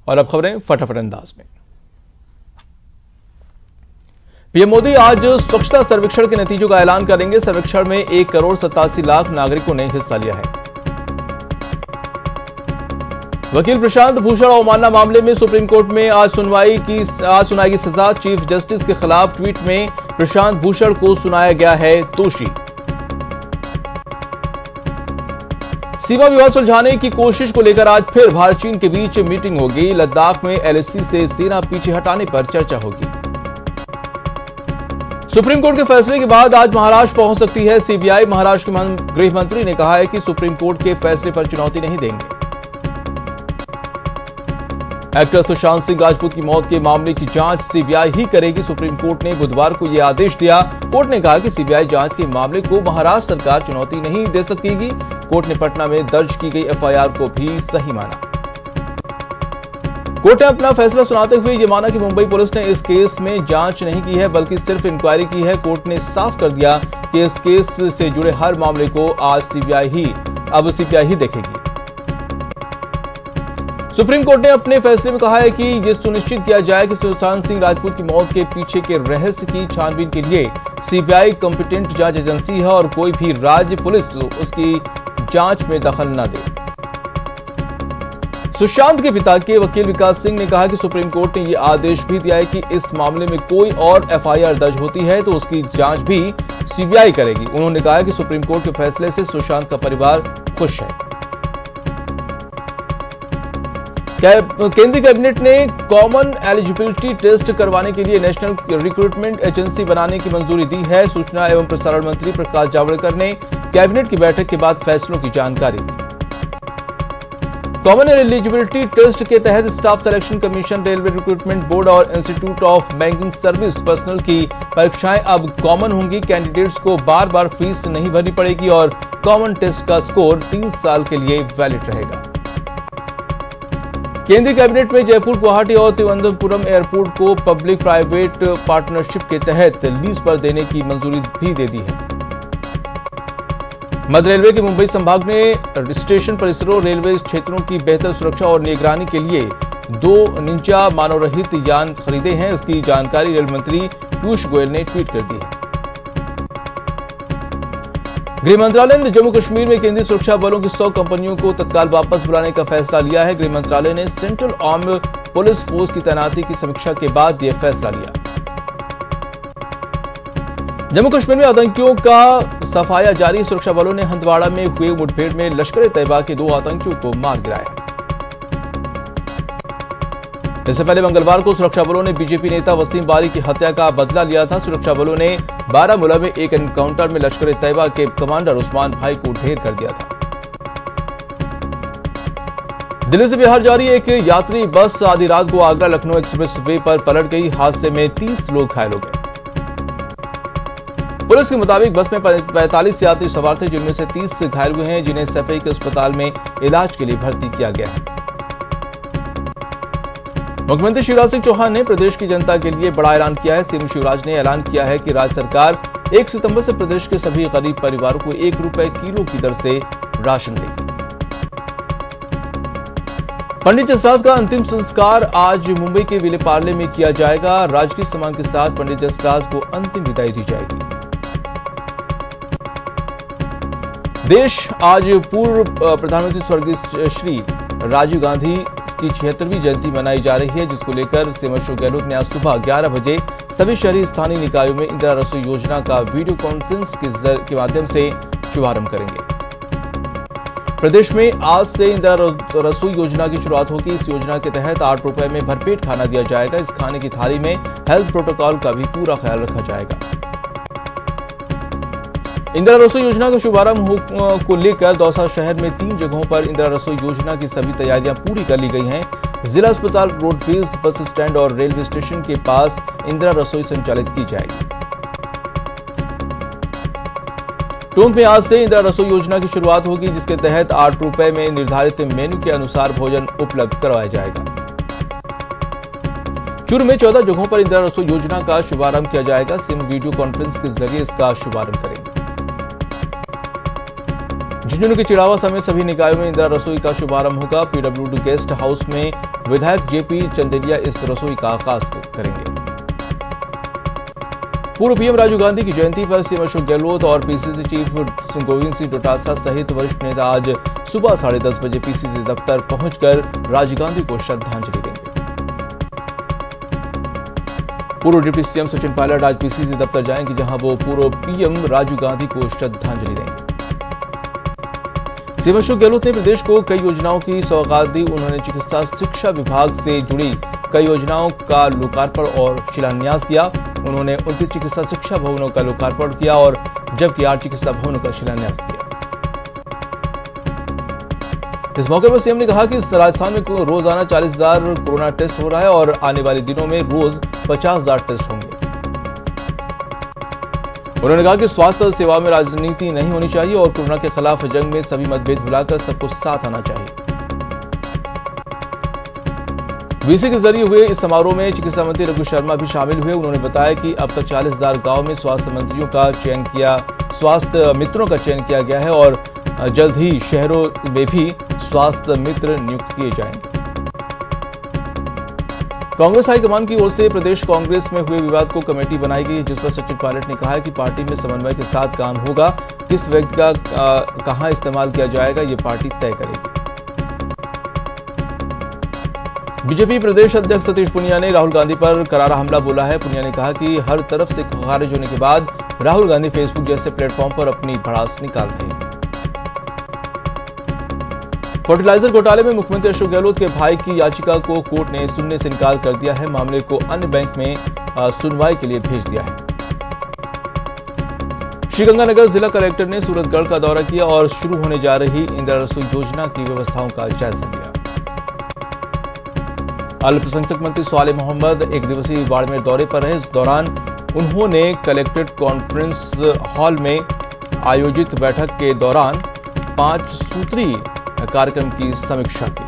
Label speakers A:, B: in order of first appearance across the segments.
A: और अब खबरें फटाफट अंदाज में। पीएम मोदी आज स्वच्छता सर्वेक्षण के नतीजों का ऐलान करेंगे। सर्वेक्षण में 1,87,00,000 नागरिकों ने हिस्सा लिया है। वकील प्रशांत भूषण अवमानना मामले में सुप्रीम कोर्ट में आज सुनाएगी सजा। चीफ जस्टिस के खिलाफ ट्वीट में प्रशांत भूषण को सुनाया गया है दोषी। सीमा विवाद सुलझाने की कोशिश को लेकर आज फिर भारत चीन के बीच मीटिंग होगी। लद्दाख में एलएसी से सेना पीछे हटाने पर चर्चा होगी। सुप्रीम कोर्ट के फैसले के बाद आज महाराष्ट्र पहुंच सकती है सीबीआई। महाराष्ट्र के गृह मंत्री ने कहा है कि सुप्रीम कोर्ट के फैसले पर चुनौती नहीं देंगे। एक्टर सुशांत सिंह राजपूत की मौत के मामले की जांच सीबीआई ही करेगी। सुप्रीम कोर्ट ने बुधवार को यह आदेश दिया। कोर्ट ने कहा कि सीबीआई जांच के मामले को महाराष्ट्र सरकार चुनौती नहीं दे सकेगी। कोर्ट ने पटना में दर्ज की गई एफआईआर को भी सही माना। कोर्ट ने अपना फैसला सुनाते हुए यह माना कि मुंबई पुलिस ने इस केस में जांच नहीं की है बल्कि सिर्फ इंक्वायरी की है। कोर्ट ने साफ कर दिया कि इस केस से जुड़े हर मामले को आज सीबीआई ही देखेगी। सुप्रीम कोर्ट ने अपने फैसले में कहा है कि यह सुनिश्चित किया जाए कि सुशांत सिंह राजपूत की मौत के पीछे के रहस्य की छानबीन के लिए सीबीआई कॉम्पिटेंट जांच एजेंसी है और कोई भी राज्य पुलिस उसकी जांच में दखल न दे। सुशांत के पिता के वकील विकास सिंह ने कहा कि सुप्रीम कोर्ट ने यह आदेश भी दिया है कि इस मामले में कोई और एफआईआर दर्ज होती है तो उसकी जांच भी सीबीआई करेगी। उन्होंने कहा कि सुप्रीम कोर्ट के फैसले से सुशांत का परिवार खुश है। केंद्रीय कैबिनेट ने कॉमन एलिजिबिलिटी टेस्ट करवाने के लिए नेशनल रिक्रूटमेंट एजेंसी बनाने की मंजूरी दी है। सूचना एवं प्रसारण मंत्री प्रकाश जावड़ेकर ने कैबिनेट की बैठक के बाद फैसलों की जानकारी दी। कॉमन एलिजिबिलिटी टेस्ट के तहत Staff Selection Commission, Railway Recruitment Board और Institute of Banking Service Personnel की परीक्षाएं अब कॉमन होंगी। कैंडिडेट्स को बार बार फीस नहीं भरनी पड़ेगी और कॉमन टेस्ट का स्कोर 3 साल के लिए वैलिड रहेगा। केंद्रीय कैबिनेट में जयपुर, गुवाहाटी और तिरुवनंतपुरम एयरपोर्ट को पब्लिक प्राइवेट पार्टनरशिप के तहत लीज पर देने की मंजूरी भी दे दी है। मध्य रेलवे के मुंबई संभाग ने स्टेशन परिसरों, रेलवे क्षेत्रों की बेहतर सुरक्षा और निगरानी के लिए 2 निंजा मानव रहित यान खरीदे हैं। इसकी जानकारी रेल मंत्री पीयूष गोयल ने ट्वीट कर दी है। गृह मंत्रालय ने जम्मू कश्मीर में केंद्रीय सुरक्षा बलों की 100 कंपनियों को तत्काल वापस बुलाने का फैसला लिया है। गृह मंत्रालय ने सेंट्रल आर्म्ड पुलिस फोर्स की तैनाती की समीक्षा के बाद यह फैसला लिया। जम्मू कश्मीर में आतंकियों का सफाया जारी। सुरक्षा बलों ने हंदवाड़ा में हुए मुठभेड़ में लश्कर-ए-तैयबा के 2 आतंकियों को मार गिराया। इससे पहले मंगलवार को सुरक्षा बलों ने बीजेपी नेता वसीम बारी की हत्या का बदला लिया था। सुरक्षा बलों ने बारामूला में एक एनकाउंटर में लश्कर-ए-तैयबा के कमांडर उस्मान भाई को ढेर कर दिया था। दिल्ली से बिहार जा रही एक यात्री बस आधी रात को आगरा लखनऊ एक्सप्रेस वे पर पलट गई। हादसे में 30 लोग घायल हो गए। पुलिस के मुताबिक बस में 45 यात्री सवार थे, जिनमें से 30 घायल हुए हैं, जिन्हें सफई के अस्पताल में इलाज के लिए भर्ती किया गया है। मुख्यमंत्री शिवराज सिंह चौहान ने प्रदेश की जनता के लिए बड़ा ऐलान किया है। सीएम शिवराज ने ऐलान किया है कि राज्य सरकार 1 सितंबर से प्रदेश के सभी गरीब परिवारों को 1 रुपए किलो की दर से राशन देगी। पंडित जसराज का अंतिम संस्कार आज मुंबई के विलेपार्ले में किया जाएगा। राजकीय सम्मान के साथ पंडित जसराज को अंतिम विदाई दी जाएगी। देश आज पूर्व प्रधानमंत्री स्वर्गीय श्री राजीव गांधी की 76वीं जयंती मनाई जा रही है, जिसको लेकर सीएम अशोक गहलोत ने आज सुबह 11 बजे सभी शहरी स्थानीय निकायों में इंदिरा रसोई योजना का वीडियो कॉन्फ्रेंस के माध्यम से शुभारंभ करेंगे। प्रदेश में आज से इंदिरा रसोई योजना की शुरुआत होगी। इस योजना के तहत 8 रुपए में भरपेट खाना दिया जाएगा। इस खाने की थाली में हेल्थ प्रोटोकॉल का भी पूरा ख्याल रखा जाएगा। इंदिरा रसोई योजना के शुभारंभ को लेकर दौसा शहर में 3 जगहों पर इंदिरा रसोई योजना की सभी तैयारियां पूरी कर ली गई हैं। जिला अस्पताल, रोडवेज बस स्टैंड और रेलवे स्टेशन के पास इंदिरा रसोई संचालित की जाएगी। टोंक में आज से इंदिरा रसोई योजना की शुरुआत होगी, जिसके तहत 8 रुपए में निर्धारित मेन्यू के अनुसार भोजन उपलब्ध करवाया जाएगा। चूरू में 14 जगहों पर इंदिरा रसोई योजना का शुभारंभ किया जाएगा। सीएम वीडियो कॉन्फ्रेंस के जरिए इसका शुभारंभ करेंगे। झुंझुनू के चिड़ावा समेत सभी निकायों में इंदिरा रसोई का शुभारंभ होगा। पीडब्ल्यूडी गेस्ट हाउस में विधायक जेपी चंदेलिया इस रसोई का आगाज करेंगे। पूर्व पीएम राजीव गांधी की जयंती पर सीएम अशोक गहलोत और पीसीसी चीफ गोविंद सिंह डोटासरा सहित वरिष्ठ नेता आज सुबह 10:30 बजे पीसीसी दफ्तर पहुंचकर राजीव गांधी को श्रद्धांजलि देंगे। पूर्व डिप्टी सीएम सचिन पायलट आज पीसीसी दफ्तर जाएंगे, जहां वो पूर्व पीएम राजीव गांधी को श्रद्धांजलि देंगे। सीएम अशोक गहलोत ने प्रदेश को कई योजनाओं की सौगात दी। उन्होंने चिकित्सा शिक्षा विभाग से जुड़ी कई योजनाओं का लोकार्पण और शिलान्यास किया। उन्होंने 29 चिकित्सा शिक्षा भवनों का लोकार्पण किया और जबकि 8 चिकित्सा भवनों का शिलान्यास किया। इस मौके पर सीएम ने कहा कि राजस्थान में रोजाना 40,000 कोरोना टेस्ट हो रहा है और आने वाले दिनों में रोज 50,000 टेस्ट होंगे। उन्होंने कहा कि स्वास्थ्य सेवा में राजनीति नहीं होनी चाहिए और कोरोना के खिलाफ जंग में सभी मतभेद भुलाकर सबको साथ आना चाहिए। वीसी के जरिए हुए इस समारोह में चिकित्सा मंत्री रघु शर्मा भी शामिल हुए। उन्होंने बताया कि अब तक 40,000 गांव में स्वास्थ्य मित्रों का चयन किया गया है और जल्द ही शहरों में भी स्वास्थ्य मित्र नियुक्त किए जाएंगे। कांग्रेस हाईकमान की ओर से प्रदेश कांग्रेस में हुए विवाद को कमेटी बनाई गई, जिस पर सचिन पायलट ने कहा कि पार्टी में समन्वय के साथ काम होगा। किस व्यक्ति का कहां इस्तेमाल किया जाएगा, ये पार्टी तय करेगी। बीजेपी प्रदेश अध्यक्ष सतीश पूनिया ने राहुल गांधी पर करारा हमला बोला है। पूनिया ने कहा कि हर तरफ से खारिज होने के बाद राहुल गांधी फेसबुक जैसे प्लेटफॉर्म पर अपनी भड़ास निकाल रहे हैं। फर्टिलाइजर घोटाले में मुख्यमंत्री अशोक गहलोत के भाई की याचिका को कोर्ट ने सुनने से इनकार कर दिया है। मामले को अन्य बैंक में सुनवाई के लिए भेज दिया है। श्रीगंगानगर जिला कलेक्टर ने सूरतगढ़ का दौरा किया और शुरू होने जा रही इंदिरा रसोई योजना की व्यवस्थाओं का जायजा लिया। अल्पसंख्यक मंत्री सालेह मोहम्मद एक दिवसीय बाड़मेर दौरे पर रहे। इस दौरान उन्होंने कलेक्ट्रेट कॉन्फ्रेंस हॉल में आयोजित बैठक के दौरान 5 सूत्रीय कार्यक्रम की समीक्षा की।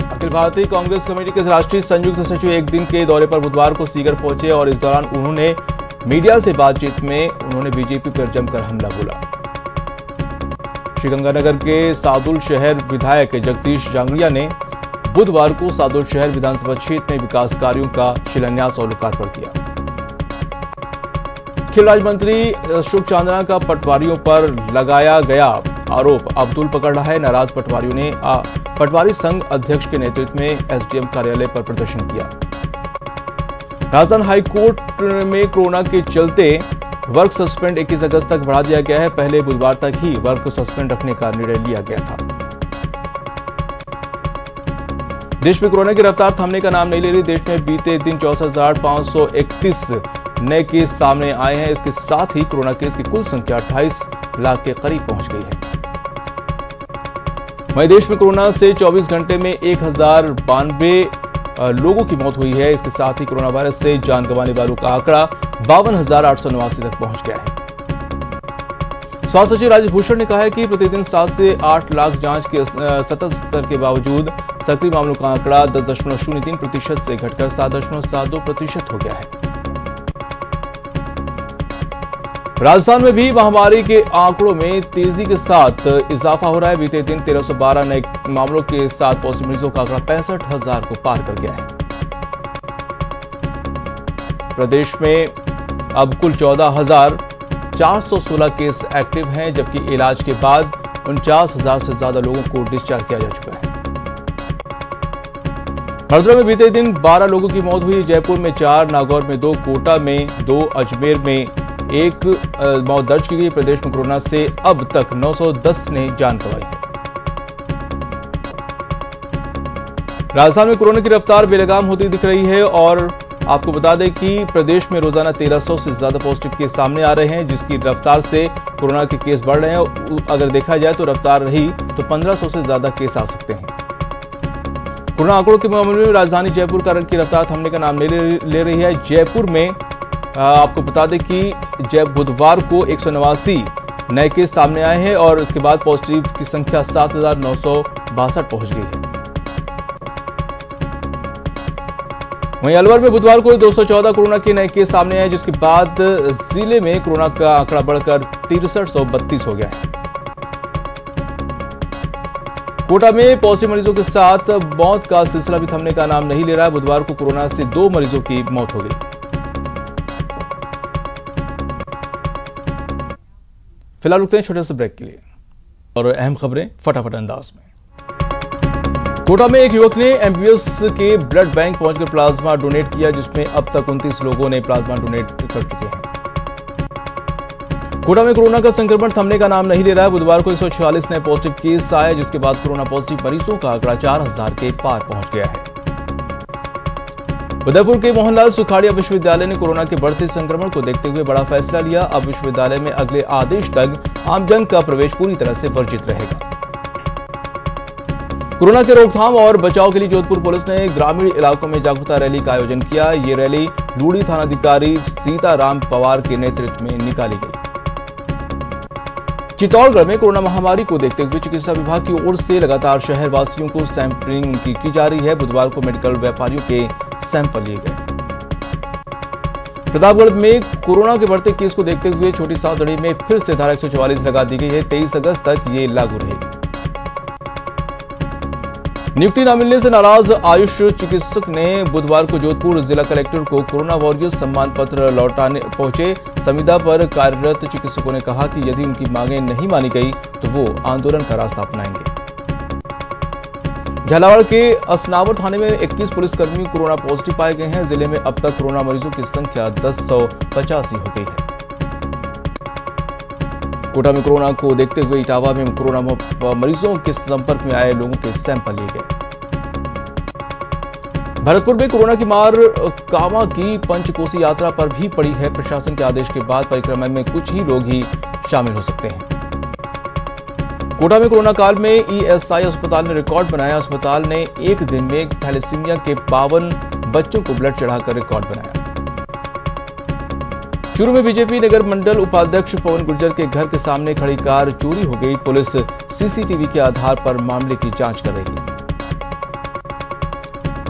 A: अखिल भारतीय कांग्रेस कमेटी के राष्ट्रीय संयुक्त सचिव एक दिन के दौरे पर बुधवार को सीकर पहुंचे और इस दौरान उन्होंने मीडिया से बातचीत में उन्होंने बीजेपी पर जमकर हमला बोला। श्रीगंगानगर के सादुल शहर विधायक जगदीश जांगड़िया ने बुधवार को सादुल शहर विधानसभा क्षेत्र में विकास कार्यों का शिलान्यास और लोकार्पण किया। खेल राज्य मंत्री अशोक चांदना का पटवारियों पर लगाया गया आरोप अब तूल पकड़ रहा है। नाराज पटवारियों ने पटवारी संघ अध्यक्ष के नेतृत्व में एसडीएम कार्यालय पर प्रदर्शन किया। राजस्थान हाईकोर्ट में कोरोना के चलते वर्क सस्पेंड 21 अगस्त तक बढ़ा दिया गया है। पहले बुधवार तक ही वर्क सस्पेंड रखने का निर्णय लिया गया था। देश में कोरोना की रफ्तार थमने का नाम नहीं ले रही। देश में बीते दिन 64,531 नए केस सामने आए हैं। इसके साथ ही कोरोना केस की कुल संख्या 28 लाख के करीब पहुंच गई है। वहीं देश में कोरोना से 24 घंटे में 1092 लोगों की मौत हुई है। इसके साथ ही कोरोना वायरस से जान गंवाने वालों का आंकड़ा 52,889 तक पहुंच गया है। स्वास्थ्य सचिव राजेश भूषण ने कहा है कि प्रतिदिन 7 से 8 लाख जांच के सतत स्तर के बावजूद सक्रिय मामलों का आंकड़ा 10.03% से घटकर 7.72% हो गया है। राजस्थान में भी महामारी के आंकड़ों में तेजी के साथ इजाफा हो रहा है। बीते दिन 1312 नए मामलों के साथ पॉजिटिव मरीजों का आंकड़ा 65,000 को पार कर गया है। प्रदेश में अब कुल 14,416 केस एक्टिव हैं, जबकि इलाज के बाद 49,000 से ज्यादा लोगों को डिस्चार्ज किया जा चुका है। हरिद्वार में बीते दिन 12 लोगों की मौत हुई। जयपुर में 4, नागौर में 2, कोटा में 2, अजमेर में 1 मौत दर्ज की गई। प्रदेश में कोरोना से अब तक 910 ने जान गंवाई है। राजस्थान में कोरोना की रफ्तार बेलगाम होती दिख रही है और आपको बता दें कि प्रदेश में रोजाना 1300 से ज्यादा पॉजिटिव केस सामने आ रहे हैं, जिसकी रफ्तार से कोरोना के केस बढ़ रहे हैं। अगर देखा जाए तो रफ्तार रही तो 1500 से ज्यादा केस आ सकते हैं। कोरोना आंकड़ों के मामले में राजधानी जयपुर की रफ्तार थमने का नाम ले रही है। जयपुर में आपको बता दें कि बुधवार को 189 नए केस सामने आए हैं और उसके बाद पॉजिटिव की संख्या 7,962 पहुंच गई है। वहीं अलवर में बुधवार को 214 कोरोना के नए केस सामने आए, जिसके बाद जिले में कोरोना का आंकड़ा बढ़कर 6332 हो गया है। कोटा में पॉजिटिव मरीजों के साथ मौत का सिलसिला भी थमने का नाम नहीं ले रहा है। बुधवार को कोरोना से 2 मरीजों की मौत हो गई। फिलहाल रुकते हैं छोटे से ब्रेक के लिए और अहम खबरें फटाफट अंदाज में। कोटा में एक युवक ने एमबीबीएस के ब्लड बैंक पहुंचकर प्लाज्मा डोनेट किया, जिसमें अब तक 29 लोगों ने प्लाज्मा डोनेट कर चुके हैं। कोटा में कोरोना का संक्रमण थमने का नाम नहीं ले रहा है। बुधवार को 146 नए पॉजिटिव केस आए, जिसके बाद कोरोना पॉजिटिव मरीजों का आंकड़ा 4000 के पार पहुंच गया है। उदयपुर के मोहनलाल सुखाड़िया विश्वविद्यालय ने कोरोना के बढ़ते संक्रमण को देखते हुए बड़ा फैसला लिया। अब विश्वविद्यालय में अगले आदेश तक आमजन का प्रवेश पूरी तरह से वर्जित रहेगा। कोरोना के रोकथाम और बचाव के लिए जोधपुर पुलिस ने ग्रामीण इलाकों में जागरूकता रैली का आयोजन किया। ये रैली लूड़ी थानाधिकारी सीताराम पवार के नेतृत्व में निकाली गई। चित्तौड़गढ़ में कोरोना महामारी को देखते हुए चिकित्सा विभाग की ओर से लगातार शहरवासियों को सैंपलिंग की जा रही है। बुधवार को मेडिकल व्यापारियों के सैंपल लिए गए। प्रतापगढ़ में कोरोना के बढ़ते केस को देखते हुए छोटी सावधड़ी में फिर से धारा 144 लगा दी गई है। 23 अगस्त तक ये लागू रहेगी। नियुक्ति न मिलने से नाराज आयुष चिकित्सक ने बुधवार को जोधपुर जिला कलेक्टर को कोरोना वॉरियर्स सम्मान पत्र लौटाने पहुंचे। संविदा पर कार्यरत चिकित्सकों ने कहा कि यदि उनकी मांगें नहीं मानी गई तो वो आंदोलन का रास्ता अपनाएंगे। झालावाड़ के असनावर थाने में 21 पुलिसकर्मी कोरोना पॉजिटिव पाए गए हैं। जिले में अब तक कोरोना मरीजों की संख्या 1085 हो गई है। कोटा में कोरोना को देखते हुए इटावा में कोरोना मरीजों के संपर्क में आए लोगों के सैंपल लिए गए। भरतपुर में कोरोना की मार कांवड़ की पंचकोसी यात्रा पर भी पड़ी है। प्रशासन के आदेश के बाद परिक्रमा में कुछ ही लोग ही शामिल हो सकते हैं। कोटा में कोरोना काल में ईएसआई अस्पताल ने रिकॉर्ड बनाया। अस्पताल ने एक दिन में थैलेसीमिया के 52 बच्चों को ब्लड चढ़ाकर रिकॉर्ड बनाया। चूरू में बीजेपी नगर मंडल उपाध्यक्ष पवन गुर्जर के घर के सामने खड़ी कार चोरी हो गई। पुलिस सीसीटीवी के आधार पर मामले की जांच कर रही है।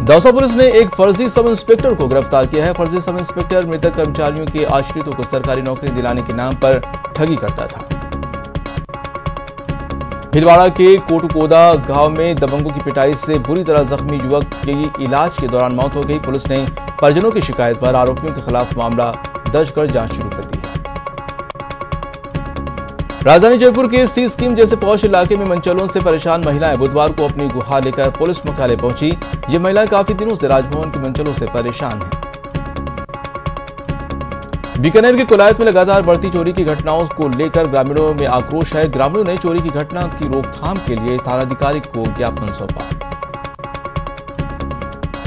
A: दौसा पुलिस ने एक फर्जी सब इंस्पेक्टर को गिरफ्तार किया है। फर्जी सब इंस्पेक्टर मृतक कर्मचारियों के आश्रितों को सरकारी नौकरी दिलाने के नाम पर ठगी करता था। भीलवाड़ा के कोटुकोदा गांव में दबंगों की पिटाई से बुरी तरह जख्मी युवक की इलाज के दौरान मौत हो गई। पुलिस ने परिजनों की शिकायत पर आरोपियों के खिलाफ मामला दर्ज कर जांच शुरू कर दी है। राजधानी जयपुर के सी स्कीम जैसे पौष इलाके में मंचलों से परेशान महिलाएं बुधवार को अपनी गुहार लेकर पुलिस मुख्यालय पहुंची। ये महिलाएं काफी दिनों से राजभवन के मंचलों से परेशान हैं। बीकानेर के कोलायत में लगातार बढ़ती चोरी की घटनाओं को लेकर ग्रामीणों में आक्रोश है। ग्रामीणों ने चोरी की घटना की रोकथाम के लिए थानाधिकारी को ज्ञापन सौंपा।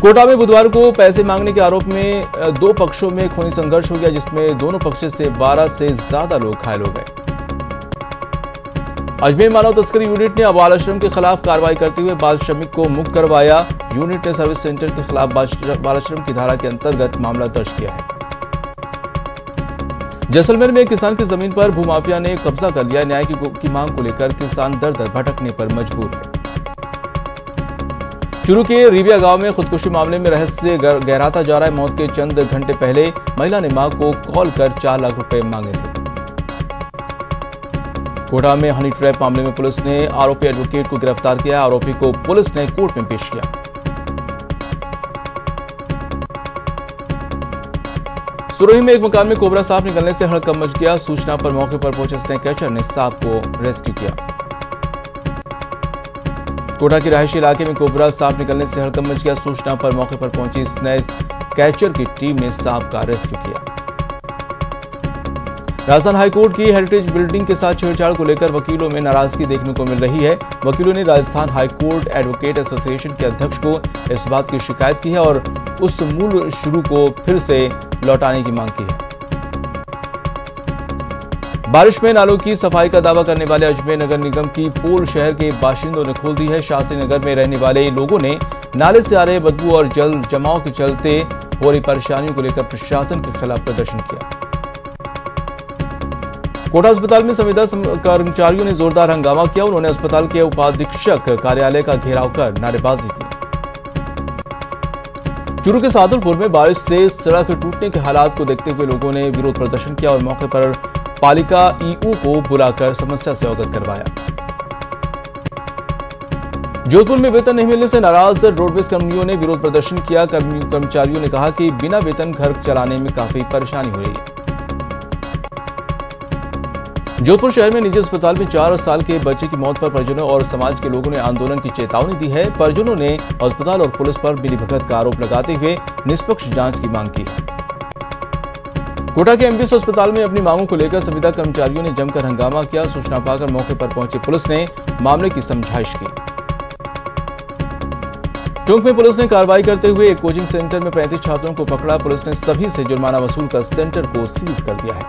A: कोटा में बुधवार को पैसे मांगने के आरोप में 2 पक्षों में खूनी संघर्ष हो गया, जिसमें दोनों पक्ष से 12 से ज्यादा लोग घायल हो गए। अजमेर मानव तस्करी यूनिट ने बाल आश्रम के खिलाफ कार्रवाई करते हुए बाल श्रमिक को मुक्त करवाया। यूनिट ने सर्विस सेंटर के खिलाफ बाल आश्रम की धारा के अंतर्गत मामला दर्ज किया है। जैसलमेर में किसान की जमीन पर भूमाफिया ने कब्जा कर लिया। न्याय की मांग को लेकर किसान दर दर भटकने पर मजबूर है। चूरू के रिविया गांव में खुदकुशी मामले में रहस्य गहराता जा रहा है। मौत के चंद घंटे पहले महिला ने मां को कॉल कर 4 लाख रुपए मांगे थे। कोटा में हनी ट्रैप मामले में पुलिस ने आरोपी एडवोकेट को गिरफ्तार किया। आरोपी को पुलिस ने कोर्ट में पेश किया। सुरही में एक मकान में कोबरा सांप निकलने से हड़कंप मच गया। सूचना पर मौके पर पहुंचे स्नेक कैचर ने सांप को रेस्क्यू किया। कोटा के रहायशी इलाके में कोबरा सांप निकलने से हड़कंप मच गया। सूचना पर मौके पर पहुंची स्नेक कैचर की टीम ने सांप का रेस्क्यू किया। राजस्थान हाईकोर्ट की हेरिटेज बिल्डिंग के साथ छेड़छाड़ को लेकर वकीलों में नाराजगी देखने को मिल रही है। वकीलों ने राजस्थान हाईकोर्ट एडवोकेट एसोसिएशन के अध्यक्ष को इस बात की शिकायत की है और उस मूल शुरू को फिर से लौटाने की मांग की है। बारिश में नालों की सफाई का दावा करने वाले अजमेर नगर निगम की पोल शहर के बाशिंदों ने खोल दी है। शास्त्री नगर में रहने वाले लोगों ने नाले से आ रहे बदबू और जल जमाव के चलते हो रही परेशानियों को लेकर प्रशासन के खिलाफ प्रदर्शन किया। कोटा अस्पताल में संविदा कर्मचारियों ने जोरदार हंगामा किया। उन्होंने अस्पताल के उपाधीक्षक कार्यालय का घेराव कर नारेबाजी की। चूरू के सादुलपुर में बारिश से सड़क टूटने के हालात को देखते हुए लोगों ने विरोध प्रदर्शन किया और मौके पर पालिका ईओ को बुलाकर समस्या से अवगत करवाया। जोधपुर में वेतन नहीं मिलने से नाराज रोडवेज कर्मियों ने विरोध प्रदर्शन किया। कर्मचारियों ने कहा कि बिना वेतन घर चलाने में काफी परेशानी हो रही है। जोधपुर शहर में निजी अस्पताल में 4 साल के बच्चे की मौत पर परिजनों और समाज के लोगों ने आंदोलन की चेतावनी दी है। परिजनों ने अस्पताल और पुलिस पर मिलीभगत का आरोप लगाते हुए निष्पक्ष जांच की मांग की है। कोटा के एमबीएस अस्पताल में अपनी मांगों को लेकर संविदा कर्मचारियों ने जमकर हंगामा किया। सूचना पाकर मौके पर पहुंची पुलिस ने मामले की समझाइश की। टोंक में पुलिस ने कार्रवाई करते हुए एक कोचिंग सेंटर में 35 छात्रों को पकड़ा। पुलिस ने सभी से जुर्माना वसूल कर सेंटर को सीज कर दिया है।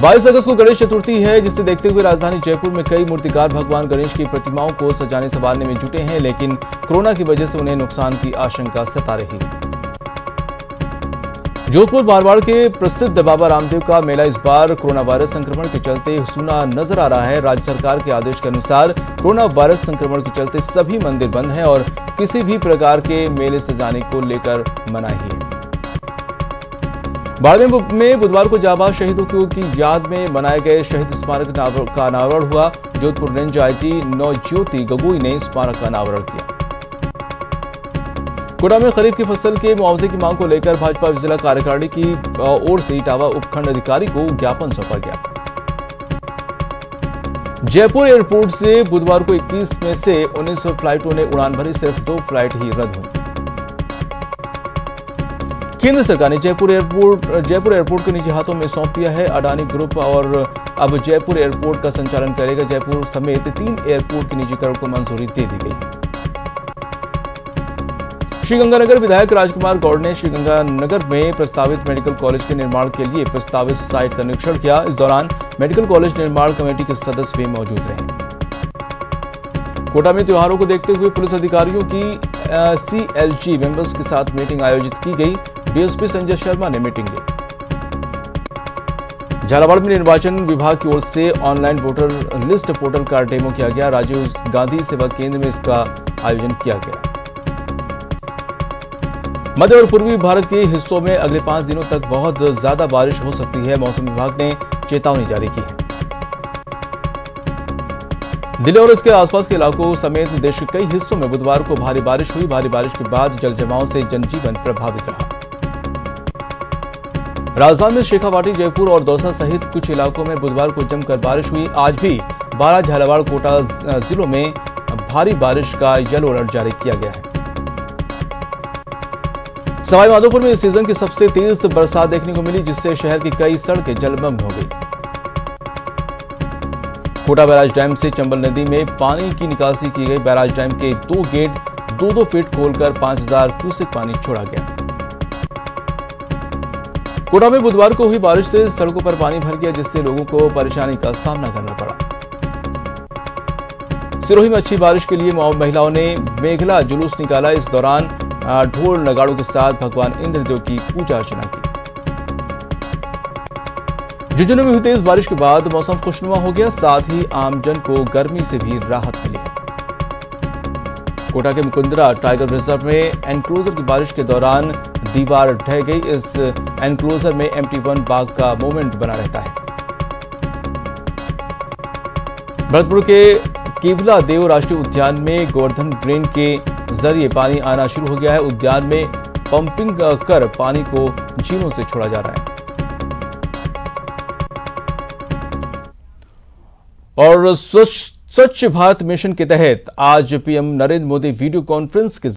A: 22 अगस्त को गणेश चतुर्थी है, जिसे देखते हुए राजधानी जयपुर में कई मूर्तिकार भगवान गणेश की प्रतिमाओं को सजाने संवारने में जुटे हैं, लेकिन कोरोना की वजह से उन्हें नुकसान की आशंका सता रही है। जोधपुर मारवाड़ के प्रसिद्ध बाबा रामदेव का मेला इस बार कोरोना वायरस संक्रमण के चलते सूना नजर आ रहा है। राज्य सरकार के आदेश के अनुसार कोरोना वायरस संक्रमण के चलते सभी मंदिर बंद हैं और किसी भी प्रकार के मेले सजाने को लेकर मनाही है। बाड़मेर में बुधवार को जाबाज शहीदों की याद में मनाए गए शहीद स्मारक का अनावरण हुआ। जोधपुर रेंज आईजी नवज्योति गगोई ने स्मारक का अनावरण किया। कोटा में खरीफ की फसल के मुआवजे की मांग को लेकर भाजपा जिला कार्यकारिणी की ओर से इटावा उपखंड अधिकारी को ज्ञापन सौंपा गया। जयपुर एयरपोर्ट से बुधवार को 21 में से 19 फ्लाइटों ने उड़ान भरी, सिर्फ 2 फ्लाइट ही रद्द हुई। केंद्र सरकार ने जयपुर एयरपोर्ट को निजी हाथों में सौंप दिया है। अडानी ग्रुप और अब जयपुर एयरपोर्ट का संचालन करेगा। जयपुर समेत 3 एयरपोर्ट के निजीकरण को मंजूरी दे दी गई। श्रीगंगानगर विधायक राजकुमार गौड़ ने श्रीगंगानगर में प्रस्तावित मेडिकल कॉलेज के निर्माण के लिए प्रस्तावित साइट का निरीक्षण किया। इस दौरान मेडिकल कॉलेज निर्माण कमेटी के सदस्य भी मौजूद रहे। कोटा में त्योहारों को देखते हुए पुलिस अधिकारियों की CLG मेंबर्स के साथ मीटिंग आयोजित की गई। डीएसपी संजय शर्मा ने मीटिंग ली। झालावाड़ में निर्वाचन विभाग की ओर से ऑनलाइन वोटर लिस्ट पोर्टल का डेमो किया गया। राजीव गांधी सेवा केंद्र में इसका आयोजन किया गया। मध्य और पूर्वी भारत के हिस्सों में अगले 5 दिनों तक बहुत ज्यादा बारिश हो सकती है। मौसम विभाग ने चेतावनी जारी की है। दिल्ली और इसके आसपास के इलाकों समेत देश के कई हिस्सों में बुधवार को भारी बारिश हुई। भारी बारिश के बाद जलजमाव से जनजीवन प्रभावित रहा। राजधानी में शेखावाटी, जयपुर और दौसा सहित कुछ इलाकों में बुधवार को जमकर बारिश हुई। आज भी 12 झालावाड़, कोटा जिलों में भारी बारिश का येलो अलर्ट जारी किया गया है। सवाई माधोपुर में इस सीजन की सबसे तेज बरसात देखने को मिली, जिससे शहर की कई सड़कें जलमग्न हो गई। कोटा बैराज डैम से चंबल नदी में पानी की निकासी की गई। बैराज डैम के 2 गेट 2-2 फीट खोलकर 5000 क्यूसेक पानी छोड़ा गया। कोटा में बुधवार को हुई बारिश से सड़कों पर पानी भर गया, जिससे लोगों को परेशानी का सामना करना पड़ा। सिरोही में अच्छी बारिश के लिए महिलाओं ने मेघला जुलूस निकाला। इस दौरान ढोल नगाड़ों के साथ भगवान इंद्रदेव की पूजा अर्चना की। झुंझुनू में हुई तेज बारिश के बाद मौसम खुशनुमा हो गया, साथ ही आमजन को गर्मी से भी राहत मिली है। कोटा के मुकुंदरा टाइगर रिजर्व में एनक्लोजर की बारिश के दौरान दीवार ढह गई। इस एनक्लोजर में MT1 बाघ का मूवमेंट बना रहता है। भरतपुर के केवला देव राष्ट्रीय उद्यान में गोवर्धन ड्रेन के जरिए पानी आना शुरू हो गया है। उद्यान में पंपिंग कर पानी को झीलों से छोड़ा जा रहा है। और स्वच्छ भारत मिशन के तहत आज PM Narendra Modi video conference के